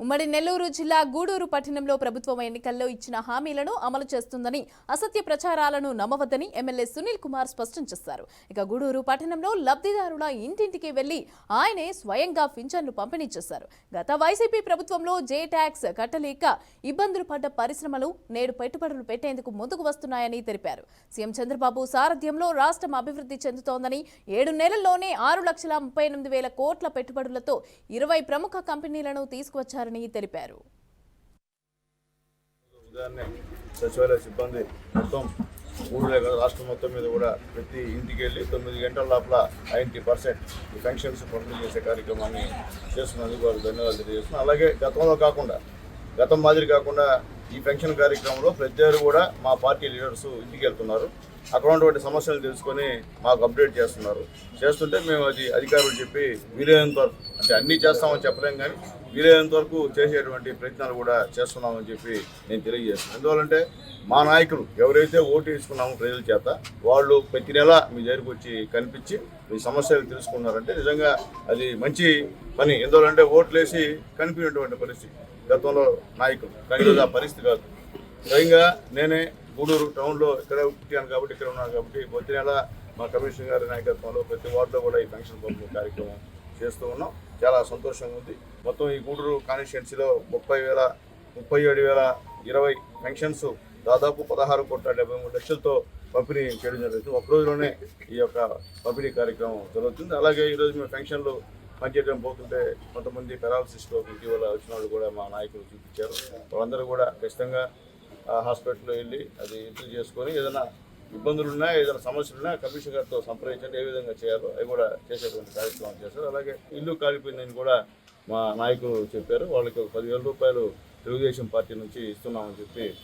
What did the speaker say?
ఉమ్మడి నెల్లూరు జిల్లా గూడూరు పట్టణంలో ప్రభుత్వం ఎన్నికల్లో ఇచ్చిన హామీలను అమలు చేస్తుందని అసత్య ప్రచారాలను నమ్మవద్దని ఎమ్మెల్యే సునీల్ కుమార్ స్పష్టం చేశారు. ఇక గూడూరు పట్టణంలో లబ్ధిదారుల ఇంటింటికి వెళ్లి ఆయనే స్వయంగా పింఛన్లు పంపిణీ చేశారు. గత వైసీపీ ప్రభుత్వంలో జే ట్యాక్స్ కట్టలేక ఇబ్బందులు పడ్డ పరిశ్రమలు నేడు పెట్టుబడులు పెట్టేందుకు ముందుకు వస్తున్నాయని తెలిపారు. సీఎం చంద్రబాబు సారథ్యంలో రాష్ట్రం అభివృద్ధి చెందుతోందని 7 నెలల్లోనే 6,38,000 కోట్ల పెట్టుబడులతో 20 ప్రముఖ కంపెనీలను తీసుకువచ్చారు తెలిపారు. సచివాలయ సిబ్బంది మొత్తం ఊళ్ళో కదా రాష్ట్రం మొత్తం మీద కూడా ప్రతి ఇంటికి వెళ్ళి 9 గంటల లోపల 90% ఈ పెన్షన్స్ పంపిణీ చేసే కార్యక్రమాన్ని చేస్తున్నందుకు వారు ధన్యవాదాలు తెలియజేస్తున్నాం. అలాగే గతం మాదిరి కాకుండా ఈ పెన్షన్ కార్యక్రమంలో ప్రతి కూడా మా పార్టీ లీడర్స్ ఇంటికి వెళ్తున్నారు. అక్కడ ఉన్నటువంటి సమస్యలు తెలుసుకొని మాకు అప్డేట్ చేస్తుంటే మేము అది అధికారులు చెప్పి వీలైనంత వరకు అంటే అన్నీ చేస్తామని చెప్పలేం కానీ వీలైనంత వరకు చేసేటువంటి ప్రయత్నాలు కూడా చేస్తున్నామని చెప్పి నేను తెలియజేస్తున్నాను. ఎందువల్లంటే మా నాయకులు ఎవరైతే ఓటు వేసుకున్నామో ప్రజల చేత వాళ్ళు ప్రతి నెల మీ దగ్గరికి వచ్చి కనిపించి మీ సమస్యలు తెలుసుకున్నారంటే నిజంగా అది మంచి పని. ఎందువల్లంటే ఓట్లు వేసి కనిపించినటువంటి పరిస్థితి గతంలో నాయకులు కానీ ఆ పరిస్థితి కాదు. స్వయంగా నేనే గూడూరు టౌన్లో ఇక్కడే పుట్టాను కాబట్టి ఇక్కడ ఉన్నాను కాబట్టి ప్రతి నెల మా కమిషనర్ గారి నాయకత్వంలో ప్రతి వార్డులో కూడా ఈ పెన్షన్ పంపిణీ కార్యక్రమం చేస్తూ ఉన్నాం. చాలా సంతోషంగా ఉంది. మొత్తం ఈ గూడూరు కాన్స్టిట్యున్సీలో 37,020 పెన్షన్స్ దాదాపు 16,73,00,000తో పంపిణీ చేయడం జరుగుతుంది. ఒక రోజులోనే ఈ యొక్క పంపిణీ కార్యక్రమం జరుగుతుంది. అలాగే ఈరోజు మేము పెన్షన్లు పనిచేయడం పోతుంటే కొంతమంది పెరాలసిస్లో ఇటీవల వచ్చిన వాళ్ళు కూడా మా నాయకులు చూపించారు. వాళ్ళందరూ కూడా ఖచ్చితంగా హాస్పిటల్లో వెళ్ళి అది ఇంటర్వ్యూ చేసుకొని ఏదైనా ఇబ్బందులు ఉన్నా ఏదైనా సమస్యలు ఉన్నా కమిషనర్ గారితో సంప్రదించండి ఏ విధంగా చేయాలో అవి కూడా చేసేటువంటి కార్యక్రమం చేశారు. అలాగే ఇల్లు కాలిపోయిందని కూడా మా నాయకులు చెప్పారు. వాళ్ళకి 10,000 రూపాయలు తెలుగుదేశం పార్టీ నుంచి ఇస్తున్నామని చెప్పి